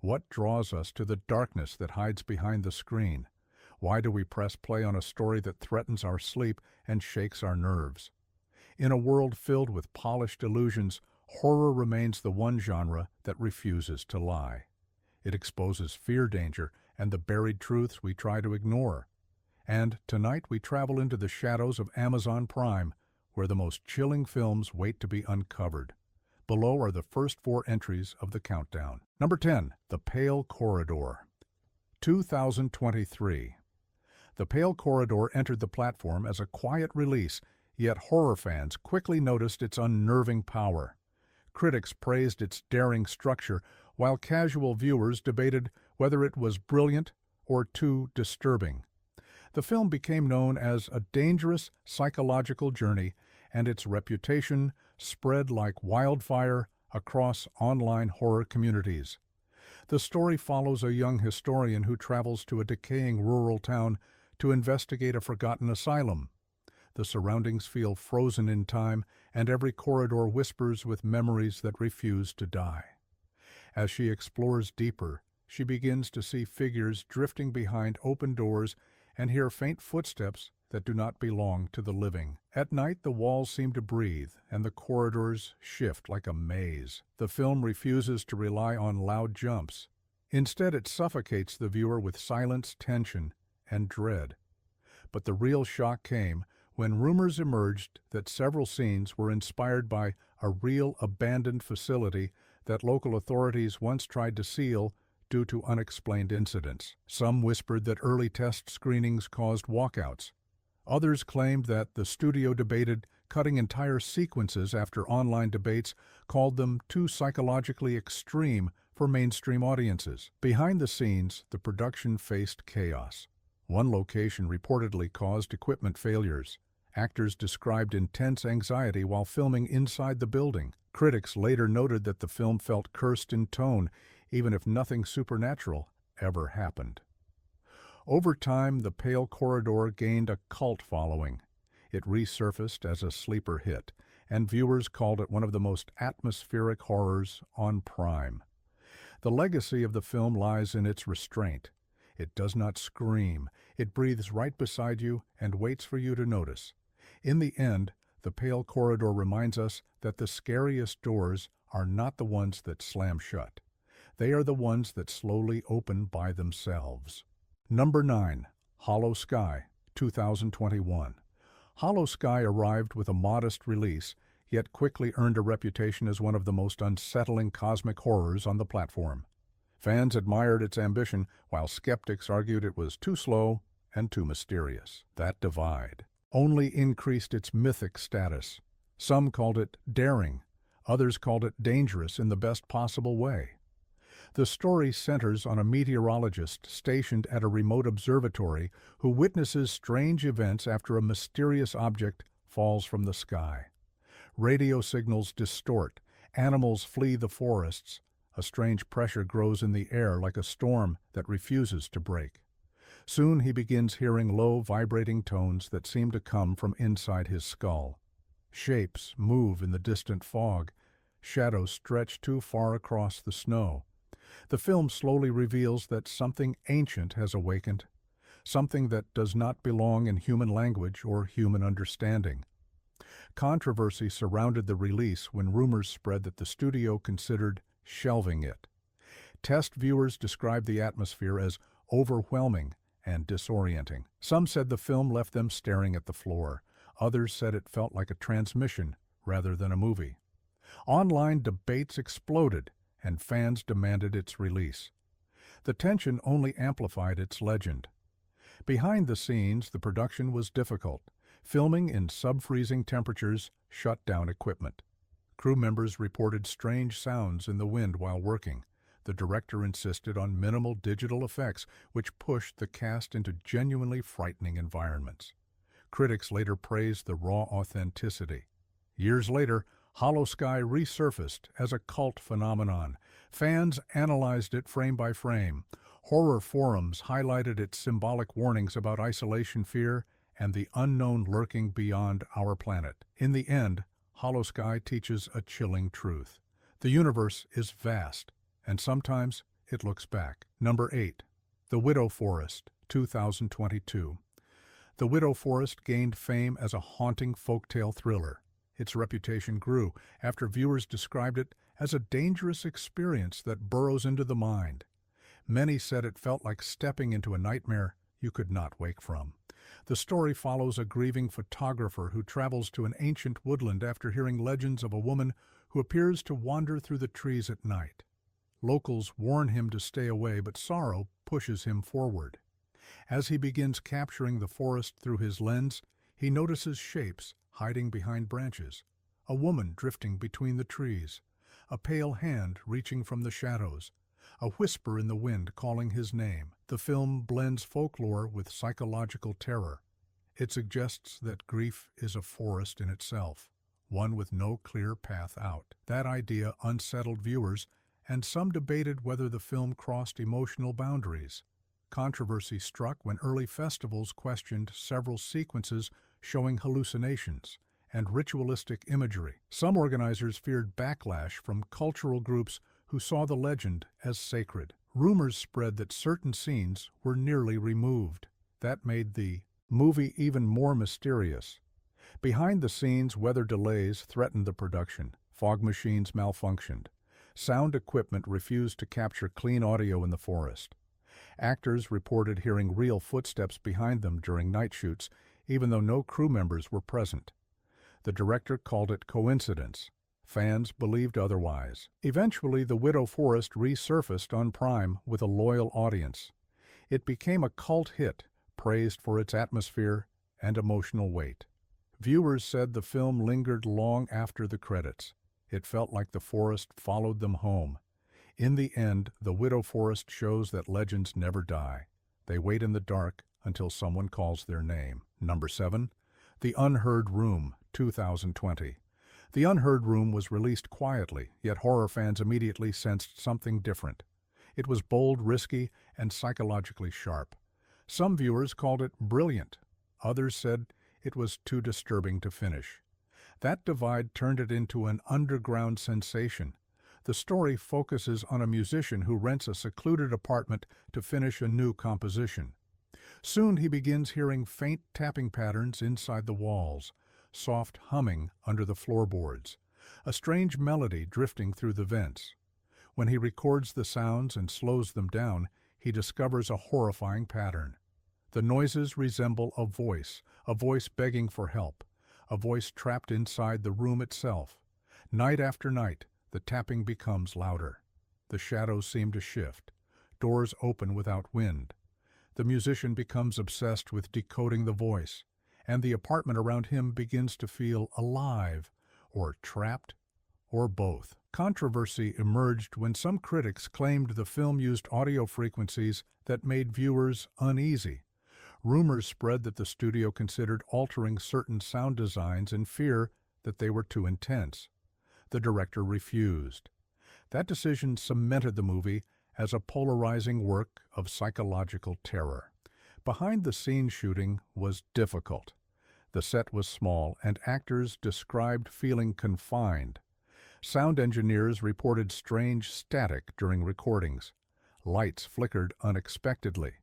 What draws us to the darkness that hides behind the screen? Why do we press play on a story that threatens our sleep and shakes our nerves? In a world filled with polished illusions, horror remains the one genre that refuses to lie. It exposes fear, danger, and the buried truths we try to ignore. And tonight we travel into the shadows of Amazon Prime, where the most chilling films wait to be uncovered. Below are the first 4 entries of the countdown. Number 10, The Pale Corridor. 2023. The Pale Corridor entered the platform as a quiet release, yet horror fans quickly noticed its unnerving power. Critics praised its daring structure, while casual viewers debated whether it was brilliant or too disturbing. The film became known as a dangerous psychological journey, and its reputation spread like wildfire across online horror communities. The story follows a young historian who travels to a decaying rural town to investigate a forgotten asylum. The surroundings feel frozen in time, and every corridor whispers with memories that refuse to die. As she explores deeper, she begins to see figures drifting behind open doors and hear faint footsteps that do not belong to the living. At night, the walls seem to breathe, and the corridors shift like a maze. The film refuses to rely on loud jumps. Instead, it suffocates the viewer with silence, tension, and dread. But the real shock came when rumors emerged that several scenes were inspired by a real abandoned facility that local authorities once tried to seal due to unexplained incidents. Some whispered that early test screenings caused walkouts. Others claimed that the studio debated cutting entire sequences after online debates called them too psychologically extreme for mainstream audiences. Behind the scenes, the production faced chaos. One location reportedly caused equipment failures. Actors described intense anxiety while filming inside the building. Critics later noted that the film felt cursed in tone, even if nothing supernatural ever happened. Over time, The Pale Corridor gained a cult following. It resurfaced as a sleeper hit, and viewers called it one of the most atmospheric horrors on Prime. The legacy of the film lies in its restraint. It does not scream. It breathes right beside you and waits for you to notice. In the end, The Pale Corridor reminds us that the scariest doors are not the ones that slam shut. They are the ones that slowly open by themselves. Number 9, Hollow Sky, 2021. Hollow Sky arrived with a modest release, yet quickly earned a reputation as one of the most unsettling cosmic horrors on the platform. Fans admired its ambition, while skeptics argued it was too slow and too mysterious. That divide only increased its mythic status. Some called it daring, others called it dangerous in the best possible way. The story centers on a meteorologist stationed at a remote observatory who witnesses strange events after a mysterious object falls from the sky. Radio signals distort, animals flee the forests, a strange pressure grows in the air like a storm that refuses to break. Soon he begins hearing low, vibrating tones that seem to come from inside his skull. Shapes move in the distant fog, shadows stretch too far across the snow. The film slowly reveals that something ancient has awakened, something that does not belong in human language or human understanding. Controversy surrounded the release when rumors spread that the studio considered shelving it. Test viewers described the atmosphere as overwhelming and disorienting. Some said the film left them staring at the floor. Others said it felt like a transmission rather than a movie. Online debates exploded, and fans demanded its release. The tension only amplified its legend. Behind the scenes, the production was difficult. Filming in sub-freezing temperatures shut down equipment. Crew members reported strange sounds in the wind while working. The director insisted on minimal digital effects, which pushed the cast into genuinely frightening environments. Critics later praised the raw authenticity. Years later, Hollow Sky resurfaced as a cult phenomenon. Fans analyzed it frame by frame. Horror forums highlighted its symbolic warnings about isolation, fear, and the unknown lurking beyond our planet. In the end, Hollow Sky teaches a chilling truth. The universe is vast, and sometimes it looks back. Number 8. The Widow Forest, 2022. The Widow Forest gained fame as a haunting folktale thriller. Its reputation grew after viewers described it as a dangerous experience that burrows into the mind. Many said it felt like stepping into a nightmare you could not wake from. The story follows a grieving photographer who travels to an ancient woodland after hearing legends of a woman who appears to wander through the trees at night. Locals warn him to stay away, but sorrow pushes him forward. As he begins capturing the forest through his lens, he notices shapes hiding behind branches, a woman drifting between the trees, a pale hand reaching from the shadows, a whisper in the wind calling his name. The film blends folklore with psychological terror. It suggests that grief is a forest in itself, one with no clear path out. That idea unsettled viewers, and some debated whether the film crossed emotional boundaries. Controversy struck when early festivals questioned several sequences showing hallucinations and ritualistic imagery. Some organizers feared backlash from cultural groups who saw the legend as sacred. Rumors spread that certain scenes were nearly removed. That made the movie even more mysterious. Behind the scenes, weather delays threatened the production. Fog machines malfunctioned. Sound equipment refused to capture clean audio in the forest. Actors reported hearing real footsteps behind them during night shoots, even though no crew members were present. The director called it coincidence. Fans believed otherwise. Eventually, The Widow Forest resurfaced on Prime with a loyal audience. It became a cult hit, praised for its atmosphere and emotional weight. Viewers said the film lingered long after the credits. It felt like the forest followed them home. In the end, The Widow Forest shows that legends never die. They wait in the dark until someone calls their name. Number 7. The Unheard Room, 2020. The Unheard Room was released quietly, yet horror fans immediately sensed something different. It was bold, risky, and psychologically sharp. Some viewers called it brilliant. Others said it was too disturbing to finish. That divide turned it into an underground sensation. The story focuses on a musician who rents a secluded apartment to finish a new composition. Soon he begins hearing faint tapping patterns inside the walls, soft humming under the floorboards, a strange melody drifting through the vents. When he records the sounds and slows them down, he discovers a horrifying pattern. The noises resemble a voice begging for help, a voice trapped inside the room itself. Night after night, the tapping becomes louder. The shadows seem to shift. Doors open without wind. The musician becomes obsessed with decoding the voice, and the apartment around him begins to feel alive, or trapped, or both. Controversy emerged when some critics claimed the film used audio frequencies that made viewers uneasy. Rumors spread that the studio considered altering certain sound designs in fear that they were too intense. The director refused. That decision cemented the movie as a polarizing work of psychological terror. Behind-the-scenes shooting was difficult. The set was small, and actors described feeling confined. Sound engineers reported strange static during recordings. Lights flickered unexpectedly.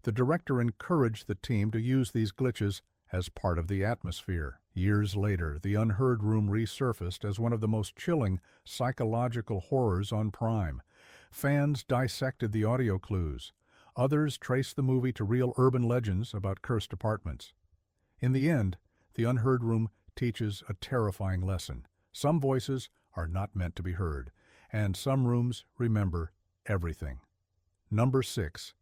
The director encouraged the team to use these glitches as part of the atmosphere. Years later, The Unheard Room resurfaced as one of the most chilling psychological horrors on Prime. Fans dissected the audio clues. Others traced the movie to real urban legends about cursed apartments. In the end, The Unheard Room teaches a terrifying lesson. Some voices are not meant to be heard, and some rooms remember everything. Number 6.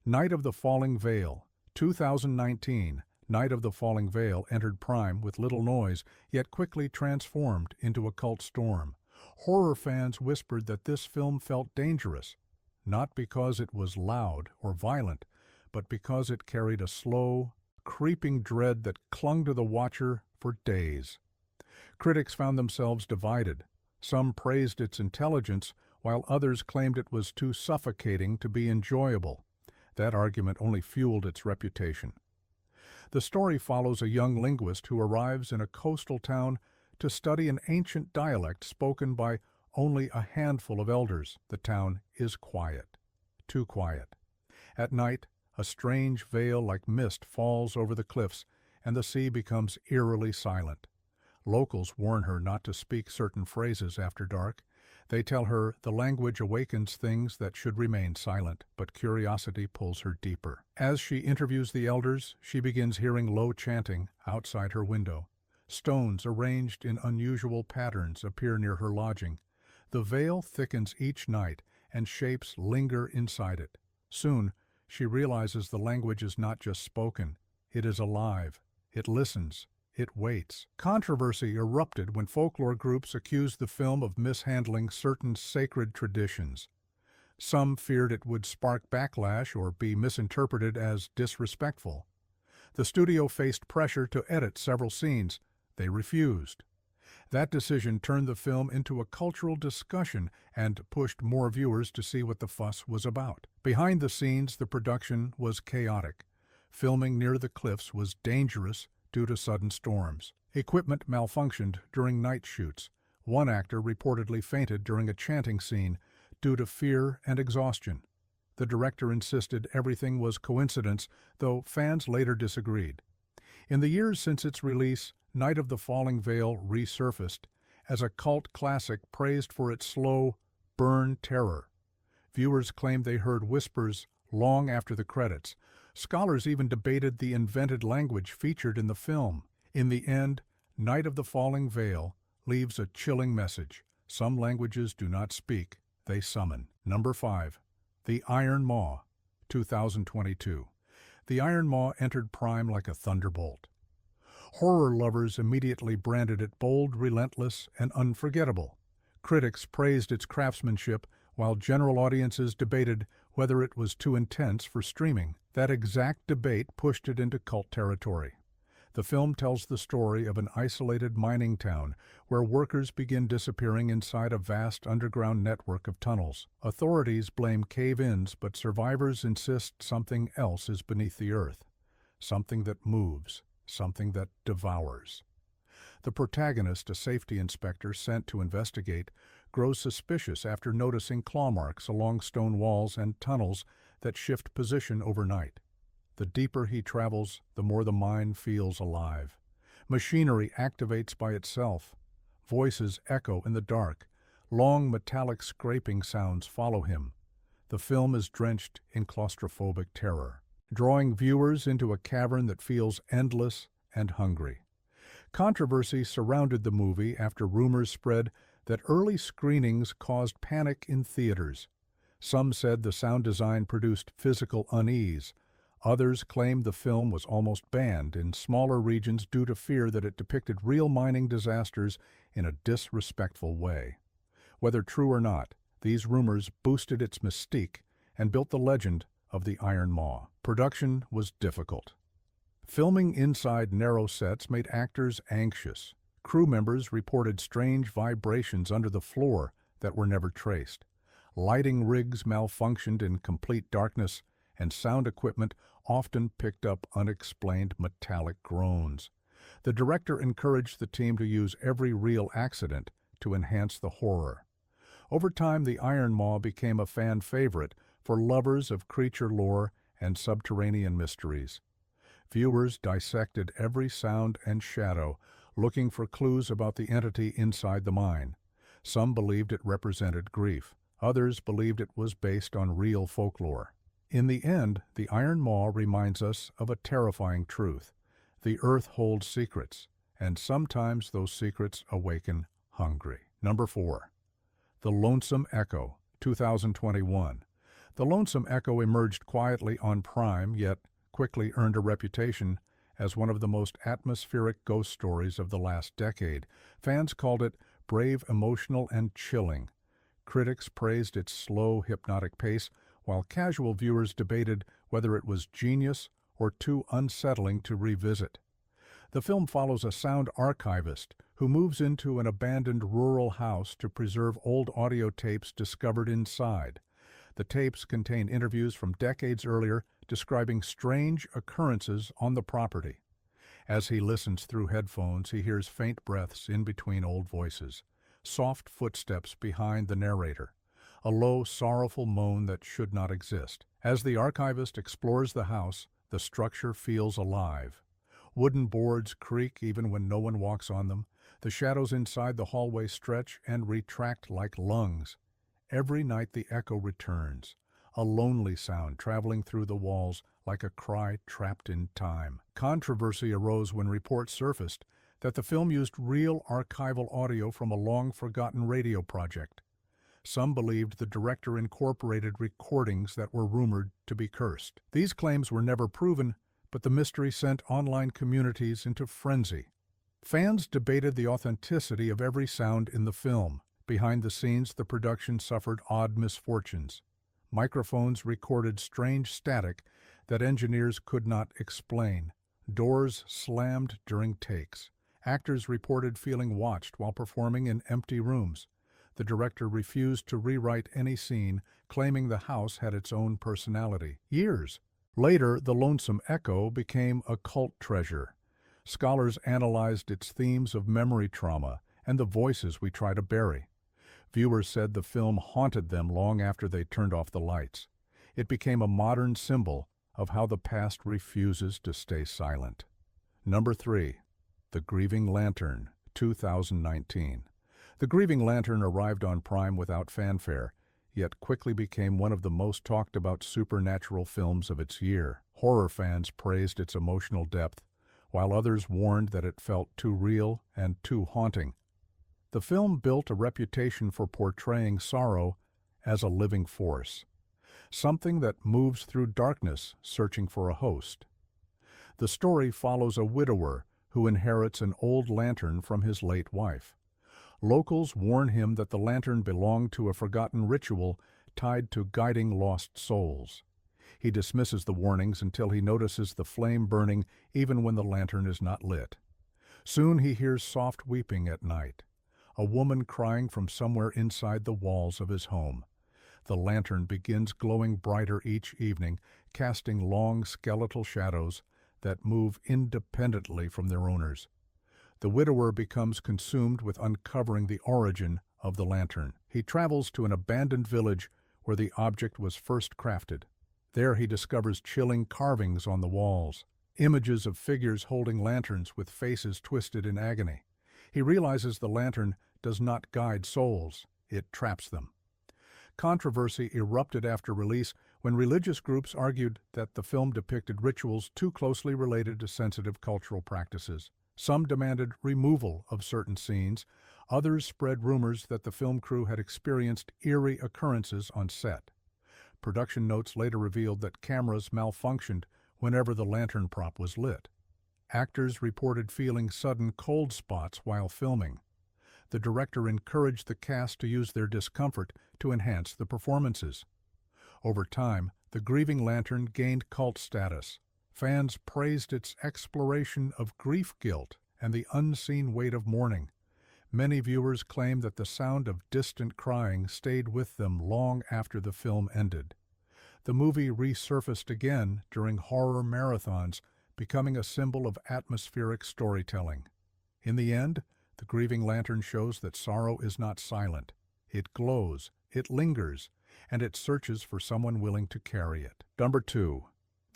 Night of the Falling Veil, 2019. Night of the Falling Veil entered Prime with little noise, yet quickly transformed into a cult storm. Horror fans whispered that this film felt dangerous, not because it was loud or violent, but because it carried a slow, creeping dread that clung to the watcher for days. Critics found themselves divided. Some praised its intelligence, while others claimed it was too suffocating to be enjoyable. That argument only fueled its reputation. The story follows a young linguist who arrives in a coastal town to study an ancient dialect spoken by only a handful of elders. The town is quiet. too quiet. At night, a strange veil like mist falls over the cliffs, and the sea becomes eerily silent. Locals warn her not to speak certain phrases after dark. They tell her the language awakens things that should remain silent, but curiosity pulls her deeper. As she interviews the elders, she begins hearing low chanting outside her window. Stones arranged in unusual patterns appear near her lodging. The veil thickens each night, and shapes linger inside it. Soon, she realizes the language is not just spoken. It is alive. It listens. It waits. Controversy erupted when folklore groups accused the film of mishandling certain sacred traditions. Some feared it would spark backlash or be misinterpreted as disrespectful. The studio faced pressure to edit several scenes. They refused. That decision turned the film into a cultural discussion and pushed more viewers to see what the fuss was about. Behind the scenes, the production was chaotic. Filming near the cliffs was dangerous due to sudden storms. Equipment malfunctioned during night shoots. One actor reportedly fainted during a chanting scene due to fear and exhaustion. The director insisted everything was coincidence, though fans later disagreed. In the years since its release, Night of the Falling Veil resurfaced as a cult classic praised for its slow, burn terror. Viewers claimed they heard whispers long after the credits. Scholars even debated the invented language featured in the film. In the end, Night of the Falling Veil leaves a chilling message. Some languages do not speak, they summon. Number 5. The Iron Maw, 2022. The Iron Maw entered Prime like a thunderbolt. Horror lovers immediately branded it bold, relentless, and unforgettable. Critics praised its craftsmanship, while general audiences debated whether it was too intense for streaming. That exact debate pushed it into cult territory. The film tells the story of an isolated mining town where workers begin disappearing inside a vast underground network of tunnels. Authorities blame cave-ins, but survivors insist something else is beneath the earth. Something that moves, something that devours. The protagonist, a safety inspector sent to investigate, grows suspicious after noticing claw marks along stone walls and tunnels that shift position overnight. The deeper he travels, the more the mine feels alive. Machinery activates by itself. Voices echo in the dark. Long metallic scraping sounds follow him. The film is drenched in claustrophobic terror, drawing viewers into a cavern that feels endless and hungry. Controversy surrounded the movie after rumors spread that early screenings caused panic in theaters. Some said the sound design produced physical unease. Others claimed the film was almost banned in smaller regions due to fear that it depicted real mining disasters in a disrespectful way. Whether true or not, these rumors boosted its mystique and built the legend of the Iron Maw. Production was difficult. Filming inside narrow sets made actors anxious. Crew members reported strange vibrations under the floor that were never traced. Lighting rigs malfunctioned in complete darkness, and sound equipment often picked up unexplained metallic groans. The director encouraged the team to use every real accident to enhance the horror. Over time, the Iron Maw became a fan favorite for lovers of creature lore and subterranean mysteries. Viewers dissected every sound and shadow, looking for clues about the entity inside the mine. Some believed it represented grief. Others believed it was based on real folklore. In the end, the Iron Maw reminds us of a terrifying truth. The earth holds secrets, and sometimes those secrets awaken hungry. Number 4. The Lonesome Echo, 2021. The Lonesome Echo emerged quietly on Prime, yet quickly earned a reputation as one of the most atmospheric ghost stories of the last decade. Fans called it brave, emotional, and chilling. Critics praised its slow, hypnotic pace, while casual viewers debated whether it was genius or too unsettling to revisit. The film follows a sound archivist who moves into an abandoned rural house to preserve old audio tapes discovered inside. The tapes contain interviews from decades earlier describing strange occurrences on the property. As he listens through headphones, he hears faint breaths in between old voices, soft footsteps behind the narrator. a low, sorrowful moan that should not exist. As the archivist explores the house, the structure feels alive. Wooden boards creak even when no one walks on them. The shadows inside the hallway stretch and retract like lungs. Every night the echo returns, a lonely sound traveling through the walls like a cry trapped in time. Controversy arose when reports surfaced that the film used real archival audio from a long-forgotten radio project. Some believed the director incorporated recordings that were rumored to be cursed. These claims were never proven, but the mystery sent online communities into frenzy. Fans debated the authenticity of every sound in the film. Behind the scenes, the production suffered odd misfortunes. Microphones recorded strange static that engineers could not explain. Doors slammed during takes. Actors reported feeling watched while performing in empty rooms. The director refused to rewrite any scene, claiming the house had its own personality. Years later, The Lonesome Echo became a cult treasure. Scholars analyzed its themes of memory trauma and the voices we try to bury. Viewers said the film haunted them long after they turned off the lights. It became a modern symbol of how the past refuses to stay silent. Number 3. The Grieving Lantern, 2019. The Grieving Lantern arrived on Prime without fanfare, yet quickly became one of the most talked about supernatural films of its year. Horror fans praised its emotional depth, while others warned that it felt too real and too haunting. The film built a reputation for portraying sorrow as a living force, something that moves through darkness searching for a host. The story follows a widower who inherits an old lantern from his late wife. Locals warn him that the lantern belonged to a forgotten ritual tied to guiding lost souls. He dismisses the warnings until he notices the flame burning even when the lantern is not lit. Soon he hears soft weeping at night, a woman crying from somewhere inside the walls of his home. The lantern begins glowing brighter each evening, casting long skeletal shadows that move independently from their owners. The widower becomes consumed with uncovering the origin of the lantern. He travels to an abandoned village where the object was first crafted. There he discovers chilling carvings on the walls, images of figures holding lanterns with faces twisted in agony. He realizes the lantern does not guide souls, it traps them. Controversy erupted after release when religious groups argued that the film depicted rituals too closely related to sensitive cultural practices. Some demanded removal of certain scenes. Others spread rumors that the film crew had experienced eerie occurrences on set. Production notes later revealed that cameras malfunctioned whenever the lantern prop was lit. Actors reported feeling sudden cold spots while filming. The director encouraged the cast to use their discomfort to enhance the performances. Over time, The Grieving Lantern gained cult status. Fans praised its exploration of grief guilt and the unseen weight of mourning. Many viewers claim that the sound of distant crying stayed with them long after the film ended. The movie resurfaced again during horror marathons, becoming a symbol of atmospheric storytelling. In the end, The Grieving Lantern shows that sorrow is not silent. It glows, it lingers, and it searches for someone willing to carry it. Number 2.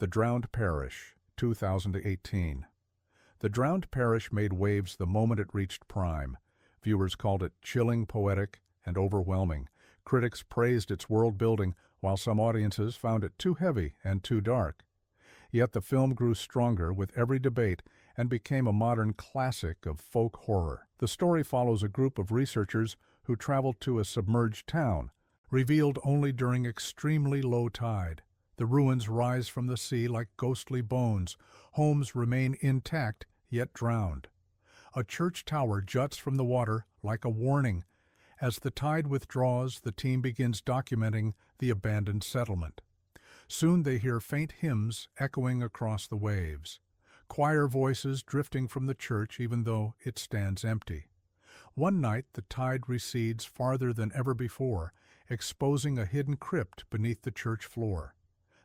The Drowned Parish, 2018. The Drowned Parish made waves the moment it reached Prime. Viewers called it chilling, poetic, and overwhelming. Critics praised its world building, while some audiences found it too heavy and too dark. Yet the film grew stronger with every debate and became a modern classic of folk horror. The story follows a group of researchers who travel to a submerged town, revealed only during extremely low tide. The ruins rise from the sea like ghostly bones. Homes remain intact, yet drowned. A church tower juts from the water like a warning. As the tide withdraws, the team begins documenting the abandoned settlement. Soon they hear faint hymns echoing across the waves. Choir voices drifting from the church even though it stands empty. One night the tide recedes farther than ever before, exposing a hidden crypt beneath the church floor.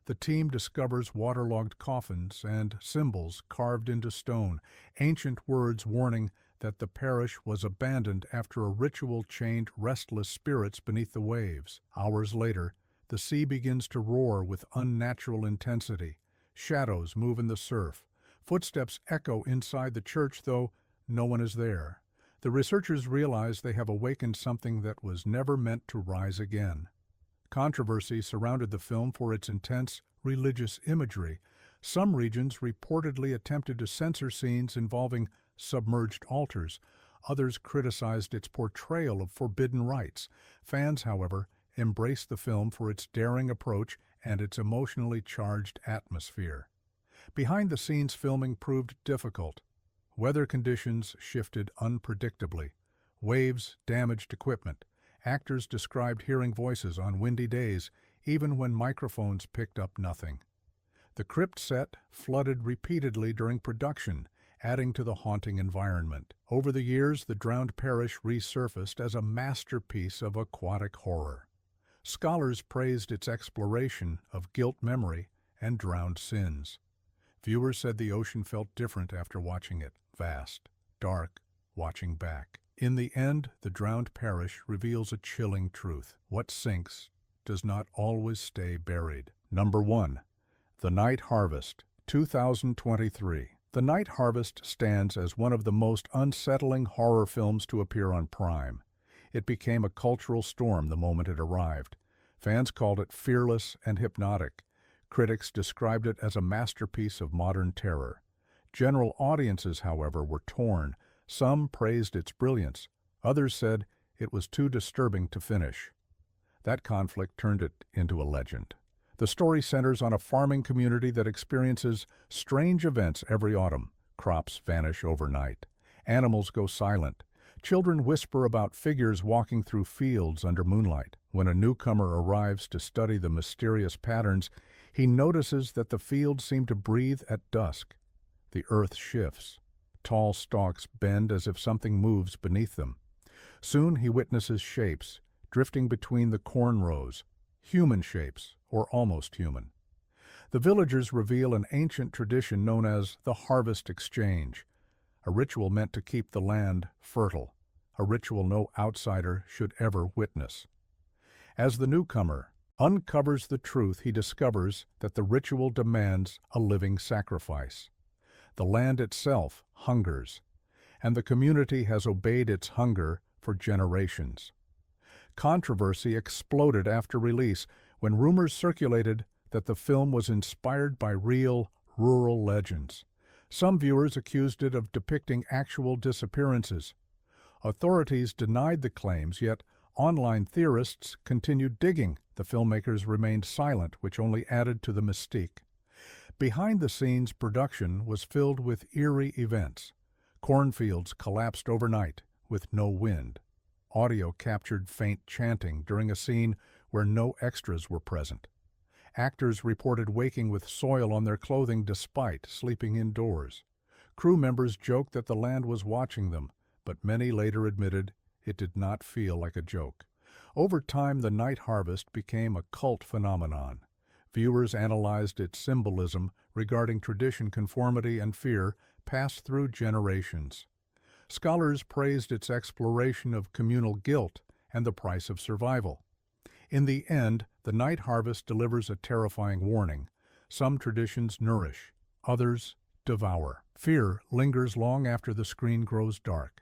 The team discovers waterlogged coffins and symbols carved into stone, ancient words warning that the parish was abandoned after a ritual chained restless spirits beneath the waves. Hours later, the sea begins to roar with unnatural intensity. Shadows move in the surf. Footsteps echo inside the church, though no one is there. The researchers realize they have awakened something that was never meant to rise again. Controversy surrounded the film for its intense religious imagery. Some regions reportedly attempted to censor scenes involving submerged altars. Others criticized its portrayal of forbidden rites. Fans, however, embraced the film for its daring approach and its emotionally charged atmosphere. Behind-the-scenes filming proved difficult. Weather conditions shifted unpredictably. Waves damaged equipment. Actors described hearing voices on windy days, even when microphones picked up nothing. The crypt set flooded repeatedly during production, adding to the haunting environment. Over the years, the drowned parish resurfaced as a masterpiece of aquatic horror. Scholars praised its exploration of guilt memory and drowned sins. Viewers said the ocean felt different after watching it, vast, dark, watching back. In the end, the drowned parish reveals a chilling truth. What sinks does not always stay buried. Number 1. The Night Harvest, 2023. The Night Harvest stands as one of the most unsettling horror films to appear on Prime. It became a cultural storm the moment it arrived. Fans called it fearless and hypnotic. Critics described it as a masterpiece of modern terror. General audiences, however, were torn. Some praised its brilliance. Others said it was too disturbing to finish. That conflict turned it into a legend. The story centers on a farming community that experiences strange events every autumn. Crops vanish overnight. Animals go silent. Children whisper about figures walking through fields under moonlight. When a newcomer arrives to study the mysterious patterns, he notices that the fields seem to breathe at dusk. The earth shifts. Tall stalks bend as if something moves beneath them. Soon he witnesses shapes, drifting between the corn rows, human shapes, or almost human. The villagers reveal an ancient tradition known as the Harvest Exchange, a ritual meant to keep the land fertile, a ritual no outsider should ever witness. As the newcomer uncovers the truth, he discovers that the ritual demands a living sacrifice. The land itself hungers, and the community has obeyed its hunger for generations. Controversy exploded after release when rumors circulated that the film was inspired by real rural legends. Some viewers accused it of depicting actual disappearances. Authorities denied the claims, yet online theorists continued digging. The filmmakers remained silent, which only added to the mystique. Behind-the-scenes production was filled with eerie events. Cornfields collapsed overnight with no wind. Audio captured faint chanting during a scene where no extras were present. Actors reported waking with soil on their clothing despite sleeping indoors. Crew members joked that the land was watching them, but many later admitted it did not feel like a joke. Over time, the Night Harvest became a cult phenomenon. Viewers analyzed its symbolism regarding tradition, conformity, and fear passed through generations. Scholars praised its exploration of communal guilt and the price of survival. In the end, the Night Harvest delivers a terrifying warning. Some traditions nourish, others devour. Fear lingers long after the screen grows dark.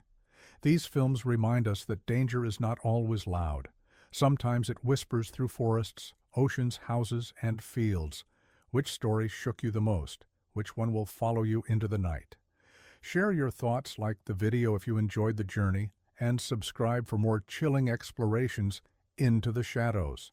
These films remind us that danger is not always loud. Sometimes it whispers through forests, oceans, houses, and fields. Which story shook you the most? Which one will follow you into the night? Share your thoughts, like the video if you enjoyed the journey, and subscribe for more chilling explorations into the shadows.